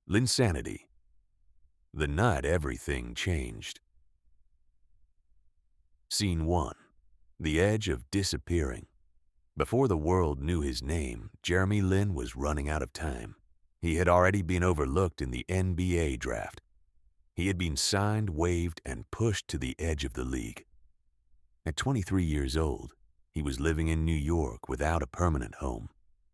Linsanity. The night everything changed. Scene 1. The edge of disappearing. Before the world knew his name, Jeremy Lin was running out of time. He had already been overlooked in the NBA draft. He had been signed, waived, and pushed to the edge of the league. At 23 years old, he was living in New York without a permanent home,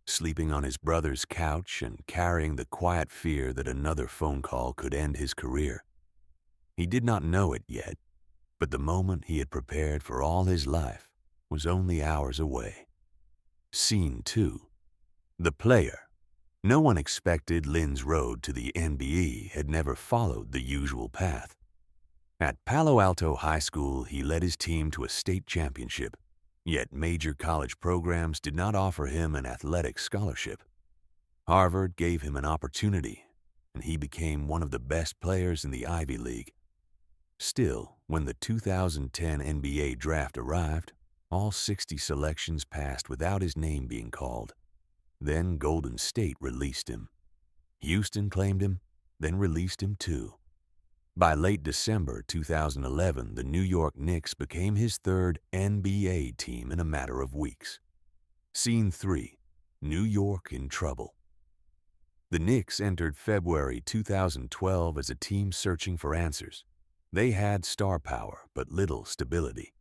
sleeping on his brother's couch and carrying the quiet fear that another phone call could end his career. He did not know it yet, but the moment he had prepared for all his life was only hours away. Scene 2. The player. No one expected Lin's road to the NBA had never followed the usual path. At Palo Alto High School, he led his team to a state championship, yet major college programs did not offer him an athletic scholarship. Harvard gave him an opportunity, and he became one of the best players in the Ivy League. Still, when the 2010 NBA draft arrived, all 60 selections passed without his name being called. Then Golden State released him. Houston claimed him, then released him too. By late December 2011, the New York Knicks became his third NBA team in a matter of weeks. Scene 3. New York in trouble. The Knicks entered February 2012 as a team searching for answers. They had star power, but little stability.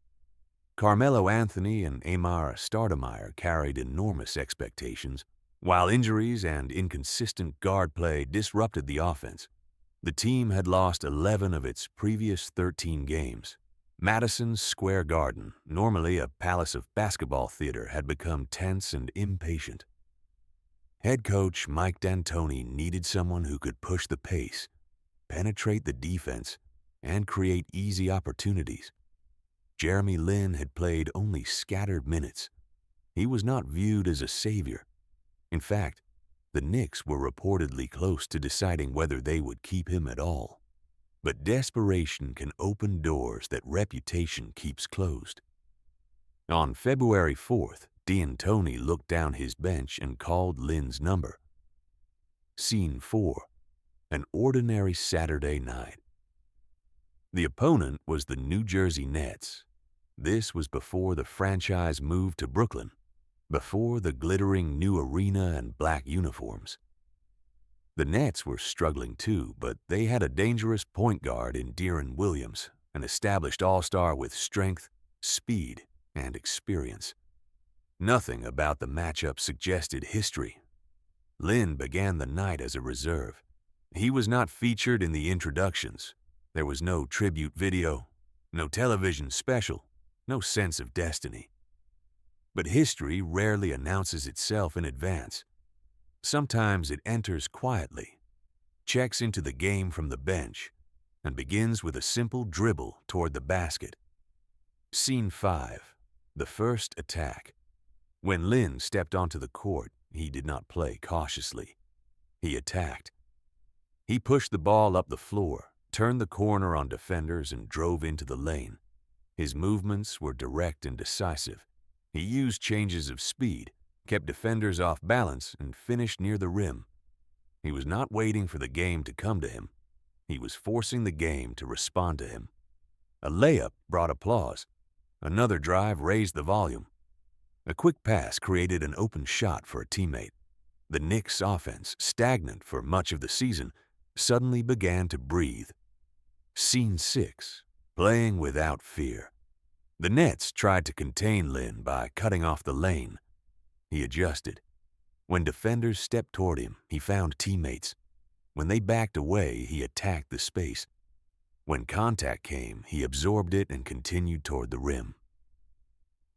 Carmelo Anthony and Amar Stoudemire carried enormous expectations, while injuries and inconsistent guard play disrupted the offense. The team had lost 11 of its previous 13 games. Madison Square Garden, normally a palace of basketball theater, had become tense and impatient. Head coach Mike D'Antoni needed someone who could push the pace, penetrate the defense, and create easy opportunities. Jeremy Lin had played only scattered minutes. He was not viewed as a savior. In fact, the Knicks were reportedly close to deciding whether they would keep him at all. But desperation can open doors that reputation keeps closed. On February 4th, D'Antoni looked down his bench and called Lin's number. Scene 4. An ordinary Saturday night. The opponent was the New Jersey Nets. This was before the franchise moved to Brooklyn, before the glittering new arena and black uniforms. The Nets were struggling too, but they had a dangerous point guard in Deron Williams, an established all-star with strength, speed, and experience. Nothing about the matchup suggested history. Lin began the night as a reserve. He was not featured in the introductions. There was no tribute video, no television special, no sense of destiny. But history rarely announces itself in advance. Sometimes it enters quietly, checks into the game from the bench, and begins with a simple dribble toward the basket. Scene 5. The first attack. When Lin stepped onto the court, he did not play cautiously. He attacked. He pushed the ball up the floor, turned the corner on defenders, and drove into the lane. His movements were direct and decisive. He used changes of speed, kept defenders off balance, and finished near the rim. He was not waiting for the game to come to him. He was forcing the game to respond to him. A layup brought applause. Another drive raised the volume. A quick pass created an open shot for a teammate. The Knicks' offense, stagnant for much of the season, suddenly began to breathe. Scene 6. Playing without fear. The Nets tried to contain Lin by cutting off the lane. He adjusted. When defenders stepped toward him, he found teammates. When they backed away, he attacked the space. When contact came, he absorbed it and continued toward the rim.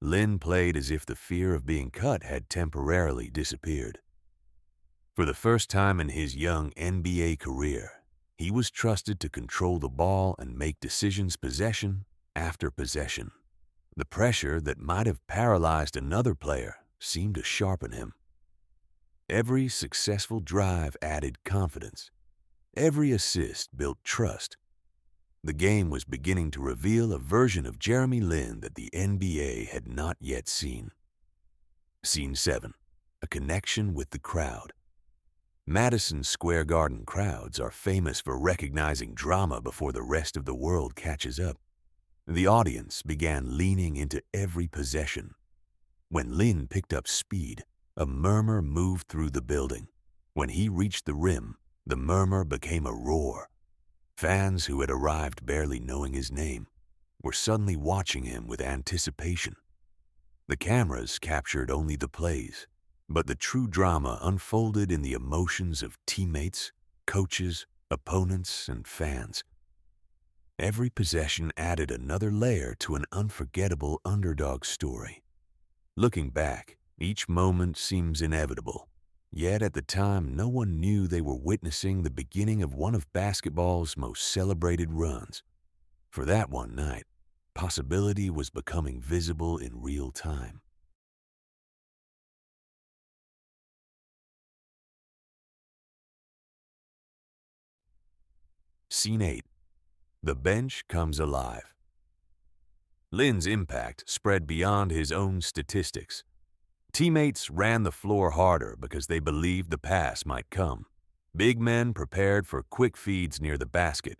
Lin played as if the fear of being cut had temporarily disappeared. For the first time in his young NBA career, he was trusted to control the ball and make decisions possession after possession. The pressure that might have paralyzed another player seemed to sharpen him. Every successful drive added confidence. Every assist built trust. The game was beginning to reveal a version of Jeremy Lin that the NBA had not yet seen. Scene 7. A connection with the crowd. Madison Square Garden crowds are famous for recognizing drama before the rest of the world catches up. The audience began leaning into every possession. When Lin picked up speed, a murmur moved through the building. When he reached the rim, the murmur became a roar. Fans who had arrived barely knowing his name were suddenly watching him with anticipation. The cameras captured only the plays, but the true drama unfolded in the emotions of teammates, coaches, opponents, and fans. Every possession added another layer to an unforgettable underdog story. Looking back, each moment seems inevitable. Yet at the time, no one knew they were witnessing the beginning of one of basketball's most celebrated runs. For that one night, possibility was becoming visible in real time. Scene 8. The bench comes alive. Lin's impact spread beyond his own statistics. Teammates ran the floor harder because they believed the pass might come. Big men prepared for quick feeds near the basket.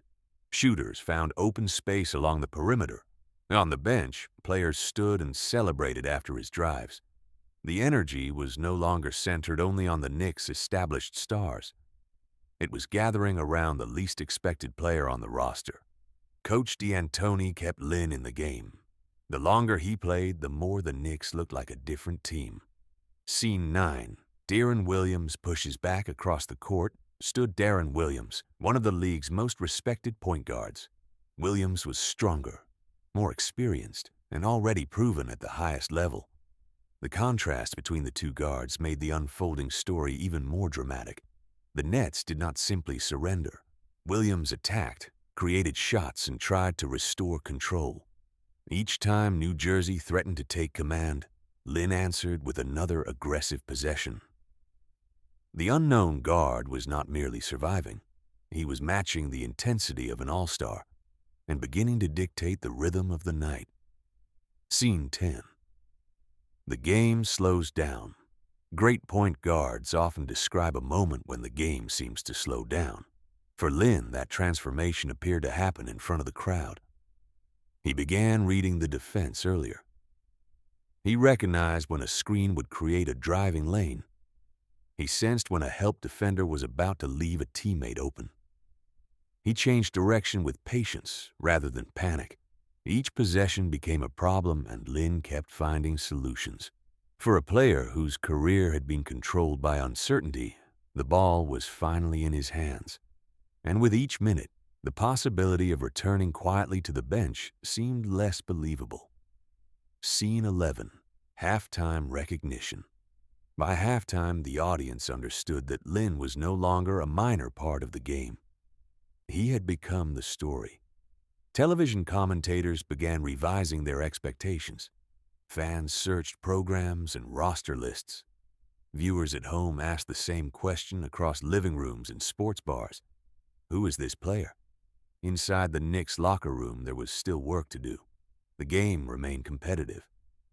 Shooters found open space along the perimeter. On the bench, players stood and celebrated after his drives. The energy was no longer centered only on the Knicks' established stars. It was gathering around the least expected player on the roster. Coach D'Antoni kept Lin in the game. The longer he played, the more the Knicks looked like a different team. Scene 9. Deron Williams pushes back across the court. Stood Deron Williams, one of the league's most respected point guards. Williams was stronger, more experienced, and already proven at the highest level. The contrast between the two guards made the unfolding story even more dramatic. The Nets did not simply surrender. Williams attacked, created shots, and tried to restore control. Each time New Jersey threatened to take command, Lin answered with another aggressive possession. The unknown guard was not merely surviving. He was matching the intensity of an all-star and beginning to dictate the rhythm of the night. Scene 10. The game slows down. Great point guards often describe a moment when the game seems to slow down. For Lin, that transformation appeared to happen in front of the crowd. He began reading the defense earlier. He recognized when a screen would create a driving lane. He sensed when a help defender was about to leave a teammate open. He changed direction with patience rather than panic. Each possession became a problem, and Lin kept finding solutions. For a player whose career had been controlled by uncertainty, the ball was finally in his hands. And with each minute, the possibility of returning quietly to the bench seemed less believable. Scene 11. Halftime recognition. By halftime, the audience understood that Lin was no longer a minor part of the game. He had become the story. Television commentators began revising their expectations. Fans searched programs and roster lists. Viewers at home asked the same question across living rooms and sports bars. Who is this player? Inside the Knicks locker room, there was still work to do. The game remained competitive.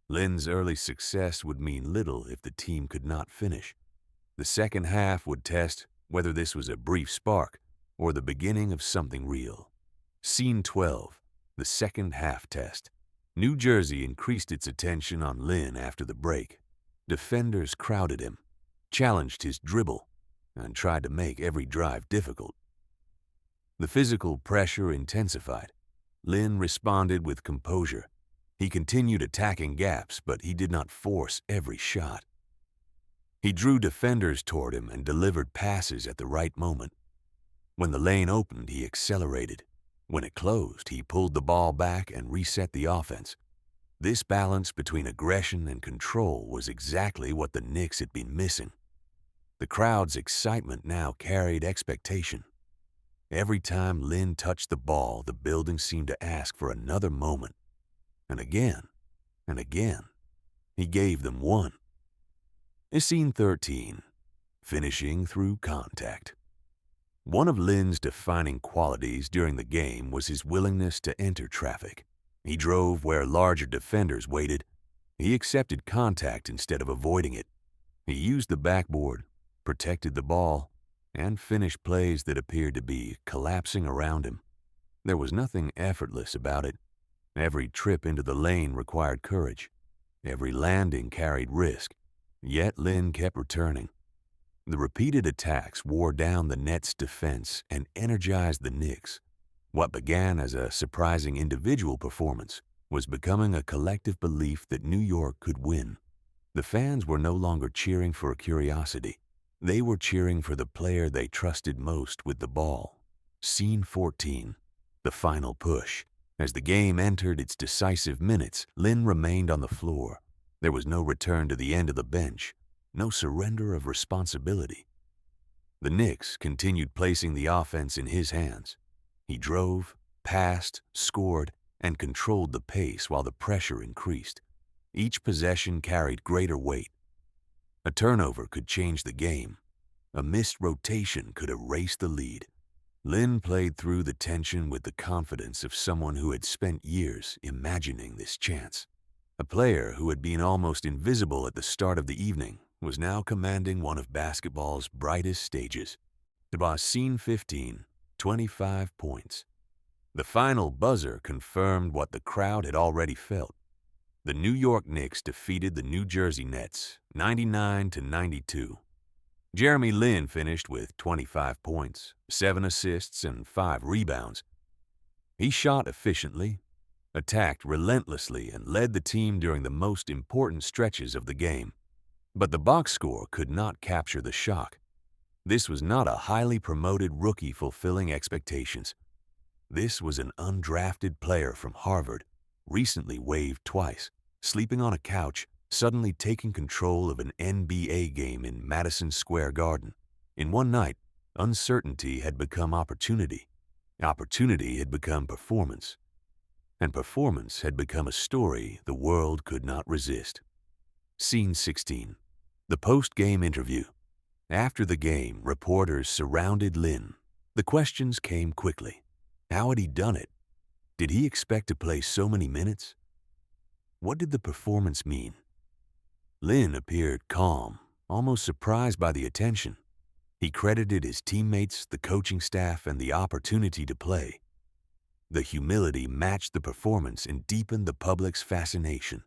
Lin's early success would mean little if the team could not finish. The second half would test whether this was a brief spark or the beginning of something real. Scene 12. The second half test. New Jersey increased its attention on Lin after the break. Defenders crowded him, challenged his dribble, and tried to make every drive difficult. The physical pressure intensified. Lin responded with composure. He continued attacking gaps, but he did not force every shot. He drew defenders toward him and delivered passes at the right moment. When the lane opened, he accelerated. When it closed, he pulled the ball back and reset the offense. This balance between aggression and control was exactly what the Knicks had been missing. The crowd's excitement now carried expectation. Every time Lin touched the ball, the building seemed to ask for another moment. And again, he gave them one. Scene 13. Finishing through contact. One of Lin's defining qualities during the game was his willingness to enter traffic. He drove where larger defenders waited. He accepted contact instead of avoiding it. He used the backboard, protected the ball, and finish plays that appeared to be collapsing around him. There was nothing effortless about it. Every trip into the lane required courage. Every landing carried risk. Yet Lin kept returning. The repeated attacks wore down the Nets' defense and energized the Knicks. What began as a surprising individual performance was becoming a collective belief that New York could win. The fans were no longer cheering for curiosity. They were cheering for the player they trusted most with the ball. Scene 14. The final push. As the game entered its decisive minutes, Lin remained on the floor. There was no return to the end of the bench, no surrender of responsibility. The Knicks continued placing the offense in his hands. He drove, passed, scored, and controlled the pace while the pressure increased. Each possession carried greater weight. A turnover could change the game. A missed rotation could erase the lead. Lin played through the tension with the confidence of someone who had spent years imagining this chance. A player who had been almost invisible at the start of the evening was now commanding one of basketball's brightest stages. Scene 15, 25 points. The final buzzer confirmed what the crowd had already felt. The New York Knicks defeated the New Jersey Nets 99-92. Jeremy Lin finished with 25 points, 7 assists, and 5 rebounds. He shot efficiently, attacked relentlessly, and led the team during the most important stretches of the game. But the box score could not capture the shock. This was not a highly promoted rookie fulfilling expectations. This was an undrafted player from Harvard, recently waived twice, sleeping on a couch, suddenly taking control of an NBA game in Madison Square Garden. In one night, uncertainty had become opportunity. Opportunity had become performance. And performance had become a story the world could not resist. Scene 16. The post-game interview. After the game, reporters surrounded Lin. The questions came quickly. How had he done it? Did he expect to play so many minutes? What did the performance mean? Lin appeared calm, almost surprised by the attention. He credited his teammates, the coaching staff, and the opportunity to play. The humility matched the performance and deepened the public's fascination.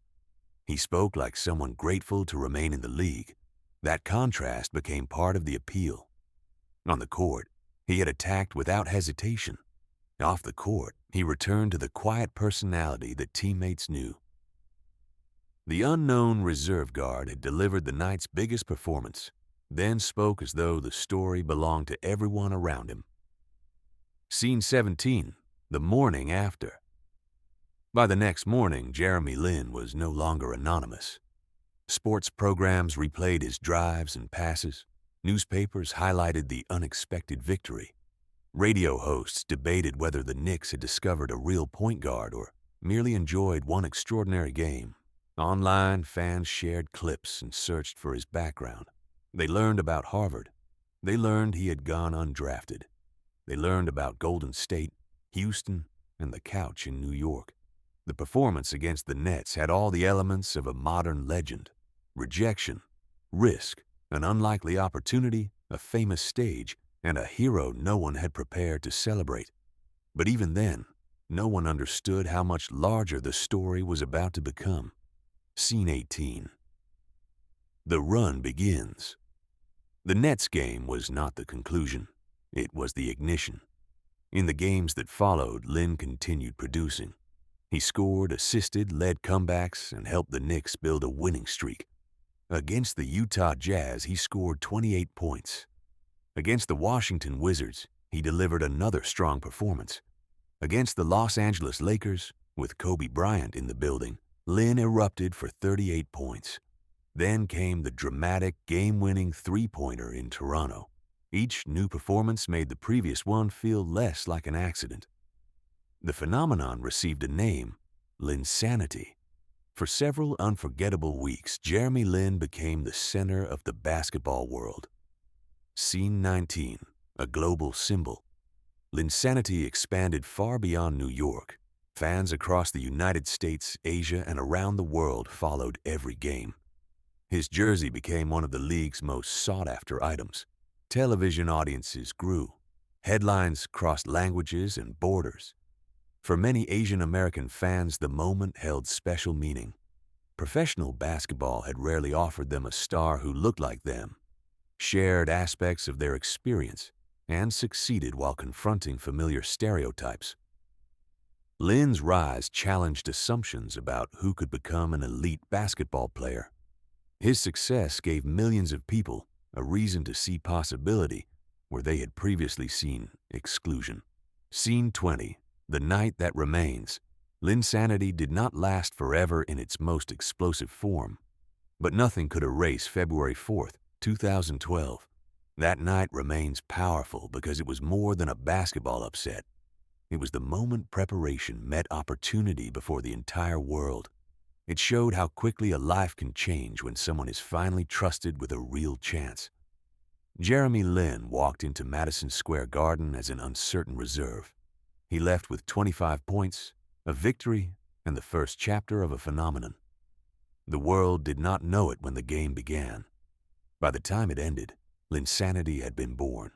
He spoke like someone grateful to remain in the league. That contrast became part of the appeal. On the court, he had attacked without hesitation. Off the court, he returned to the quiet personality that teammates knew. The unknown reserve guard had delivered the night's biggest performance, then spoke as though the story belonged to everyone around him. Scene 17. The morning after. By the next morning, Jeremy Lin was no longer anonymous. Sports programs replayed his drives and passes. Newspapers highlighted the unexpected victory. Radio hosts debated whether the Knicks had discovered a real point guard or merely enjoyed one extraordinary game. Online, fans shared clips and searched for his background. They learned about Harvard. They learned he had gone undrafted. They learned about Golden State, Houston, and the couch in New York. The performance against the Nets had all the elements of a modern legend. Rejection, risk, an unlikely opportunity, a famous stage, and a hero no one had prepared to celebrate. But even then, no one understood how much larger the story was about to become. Scene 18. The run begins. The Nets game was not the conclusion. It was the ignition. In the games that followed, Lin continued producing. He scored, assisted, led comebacks, and helped the Knicks build a winning streak. Against the Utah Jazz, he scored 28 points. Against the Washington Wizards, he delivered another strong performance. Against the Los Angeles Lakers, with Kobe Bryant in the building, Lin erupted for 38 points. Then came the dramatic, game-winning three-pointer in Toronto. Each new performance made the previous one feel less like an accident. The phenomenon received a name, Linsanity. For several unforgettable weeks, Jeremy Lin became the center of the basketball world. Scene 19, a global symbol. Linsanity expanded far beyond New York. Fans across the United States, Asia, and around the world followed every game. His jersey became one of the league's most sought-after items. Television audiences grew. Headlines crossed languages and borders. For many Asian American fans, the moment held special meaning. Professional basketball had rarely offered them a star who looked like them, shared aspects of their experience, and succeeded while confronting familiar stereotypes. Lin's rise challenged assumptions about who could become an elite basketball player. His success gave millions of people a reason to see possibility where they had previously seen exclusion. Scene 20, The Night That Remains. Linsanity did not last forever in its most explosive form, but nothing could erase February 4th, 2012. That night remains powerful because it was more than a basketball upset. It was the moment preparation met opportunity before the entire world. It showed how quickly a life can change when someone is finally trusted with a real chance. Jeremy Lin walked into Madison Square Garden as an uncertain reserve. He left with 25 points, a victory, and the first chapter of a phenomenon. The world did not know it when the game began. By the time it ended, Linsanity had been born.